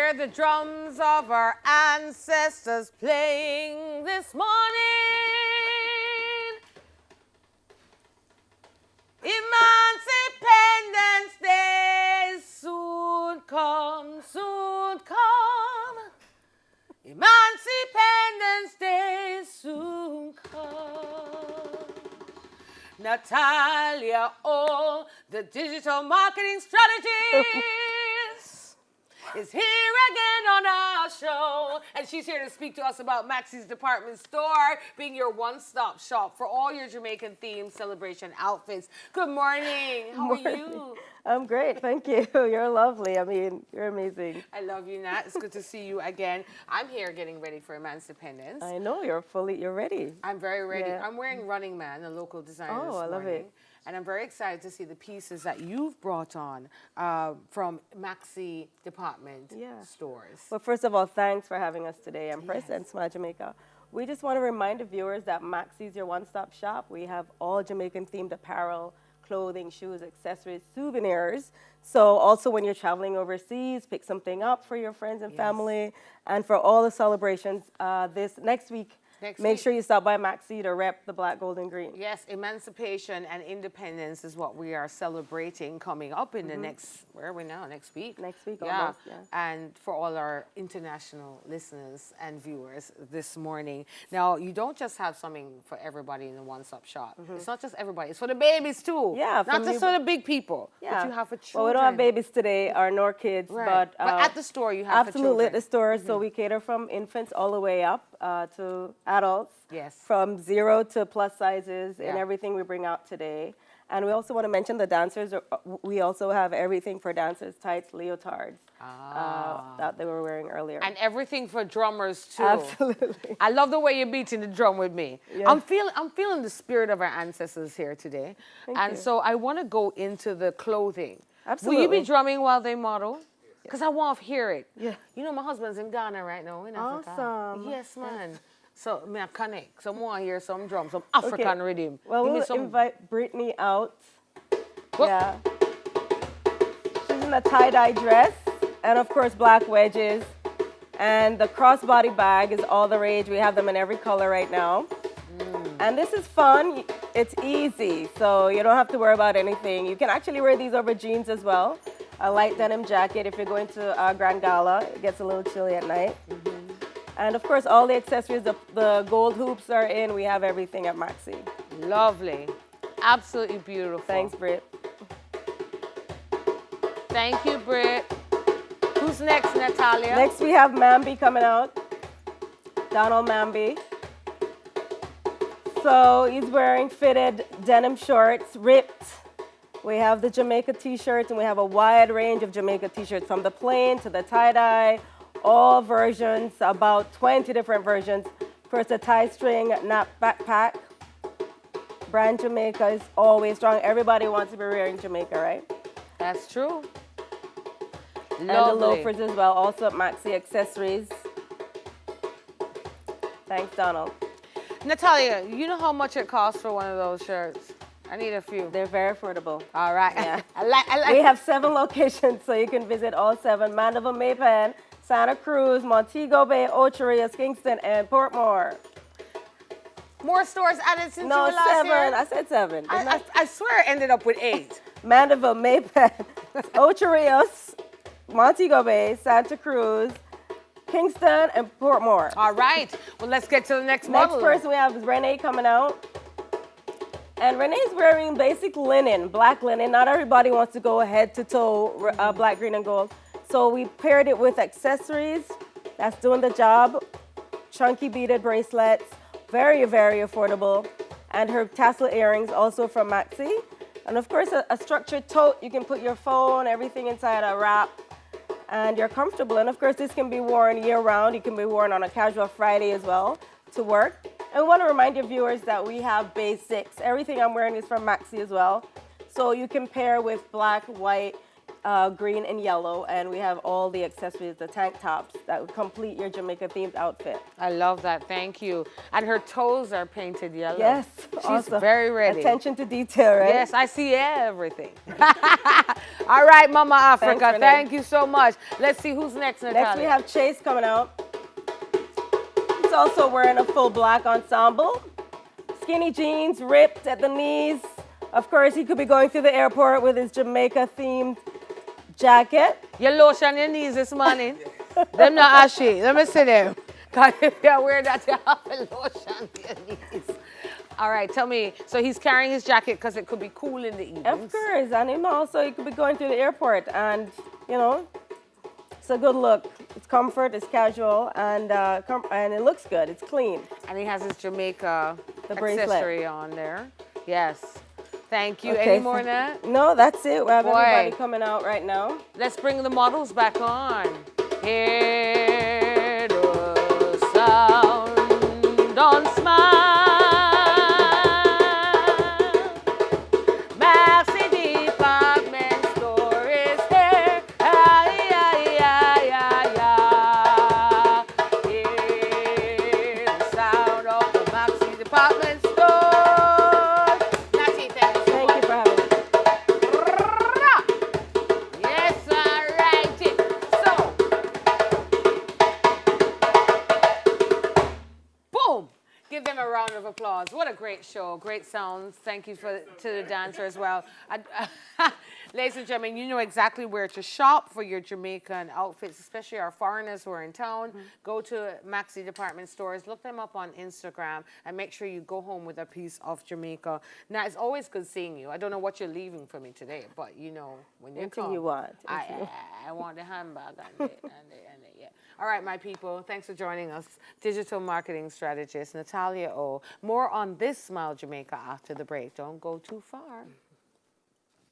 hear the drums of our ancestors playing this morning. Independence Day soon come, soon come. Independence Day soon come. Natalia, oh, the digital marketing strategist, is here again on our show. And she's here to speak to us about Maxie's Department Store, being your one-stop shop for all your Jamaican-themed celebration outfits. Good morning. How are you? I'm great, thank you. You're lovely. I mean, you're amazing. I love you, Nat. It's good to see you again. I'm here getting ready for Independence. I know, you're ready. I'm very ready. Yeah. I'm wearing Running Man, a local designer Oh, this I love morning. it. And I'm very excited to see the pieces that you've brought on from Maxi department stores. Well, first of all, thanks for having us today. I'm President Smile Jamaica. We just want to remind the viewers that Maxi's your one-stop shop. We have all Jamaican-themed apparel, clothing, shoes, accessories, souvenirs. So also when you're traveling overseas, pick something up for your friends and family. And for all the celebrations this next week, make sure you stop by Maxi to rep the black, gold, and green. Yes, emancipation and independence is what we are celebrating coming up in the next, where are we now, next week? Next week, almost, yeah. And for all our international listeners and viewers this morning. Now, you don't just have something for everybody in the one-stop shop. It's not just everybody, it's for the babies too. Yeah. Not just for the big people, yeah. but you have for children. Well, we don't have babies today, or nor kids, but at the store you have absolutely for children. at the store, so we cater from infants all the way up to adults. Yes. From 0 to plus sizes and everything we bring out today. And we also want to mention the dancers. We also have everything for dancers, tights, leotards that they were wearing earlier. And everything for drummers too. Absolutely. I love the way you're beating the drum with me. Yes. I'm feeling the spirit of our ancestors here today. Thank you. So I want to go into the clothing. Absolutely. Will you be drumming while they model? Because I want to hear it. Yeah. You know, my husband's in Ghana right now, in Africa. Awesome. Yes, man. So I connect. So I want to hear some drums, some African rhythm. Well, Give me we'll some. invite Brittany out. Whoop. Yeah. She's in a tie-dye dress and, of course, black wedges. And the crossbody bag is all the rage. We have them in every color right now. And this is fun. It's easy, so you don't have to worry about anything. You can actually wear these over jeans as well. A light denim jacket if you're going to a Grand Gala. It gets a little chilly at night. And of course, all the accessories, the gold hoops are in. We have everything at Maxi. Lovely. Absolutely beautiful. Thanks, Britt. Thank you, Britt. Who's next, Natalia? Next, we have Mambi coming out. Donald Mambi. So he's wearing fitted denim shorts, ripped. We have the Jamaica t-shirts, and we have a wide range of Jamaica t-shirts, from the plain to the tie-dye, all versions, about 20 different versions. Of course, the tie string nap backpack. Brand Jamaica is always strong. Everybody wants to be wearing Jamaica, right? That's true. And the loafers as well, also at Maxi Accessories. Thanks, Donald. Natalia, you know how much it costs for one of those shirts? I need a few. They're very affordable. All right. Yeah. I like. We have 7 locations, so you can visit all 7. Mandeville, Maypen, Santa Cruz, Montego Bay, Ocho Rios, Kingston, and Portmore. More stores added since you No, were last 7. year? I said 7. I swear I ended up with 8. Mandeville, Maypen, Ocho Rios, Montego Bay, Santa Cruz, Kingston, and Portmore. All right. Well, let's get to the next Next model. person we have is Renee coming out. And Renee's wearing basic linen, black linen. Not everybody wants to go head to toe black, green, and gold. So we paired it with accessories. That's doing the job. Chunky beaded bracelets. Very, very affordable. And her tassel earrings, also from Maxi. And of course, a structured tote. You can put your phone, everything inside a wrap. And you're comfortable. And of course, this can be worn year round. It can be worn on a casual Friday as well to work. And we want to remind your viewers that we have basics. Everything I'm wearing is from Maxi as well. So you can pair with black, white, green, and yellow. And we have all the accessories, the tank tops that would complete your Jamaica-themed outfit. I love that. Thank you. And her toes are painted yellow. Yes, She's awesome. very ready. Attention to detail, right? Yes, I see everything. All right, Mama Africa. Thanks, Renee. Thank you so much. Let's see who's next, Natalia. Next we have Chase coming out. He's also wearing a full black ensemble. Skinny jeans, ripped at the knees. Of course, he could be going through the airport with his Jamaica-themed jacket. You lotion your knees this morning. Them not ashy. Let me see them. Because if you wear that, you have to lotion your knees. All right, tell me. So he's carrying his jacket because it could be cool in the evenings. Of course, and him also, he could be going through the airport, and you know, it's a good look. It's comfort, it's casual, and it looks good. It's clean. And he has his Jamaica The bracelet. accessory on there. Yes. Thank you. Okay, Any more than that? No, that's it. We have Boy. everybody coming out right now. Let's bring the models back on. Hear the sound on Smile. Maxi Department Store is here. Ay, ay, ay, ay, ay. Hear the sound of the Maxi Department Store. Natty, thank you so Thank much. you for having me. Yes, all right. So, boom. Give them a round of applause. What a great show. Great sounds. Thank you to the dancer as well. Ladies and gentlemen, you know exactly where to shop for your Jamaican outfits, especially our foreigners who are in town. Go to Maxi Department Stores. Look them up on Instagram and make sure you go home with a piece of Jamaica. Now, it's always good seeing you. I don't know what you're leaving for me today, but you know, when you Anything come, you want. I want the handbag and yeah. All right, my people, thanks for joining us. Digital marketing strategist Natalia O. More on this Smile Jamaica after the break. Don't go too far.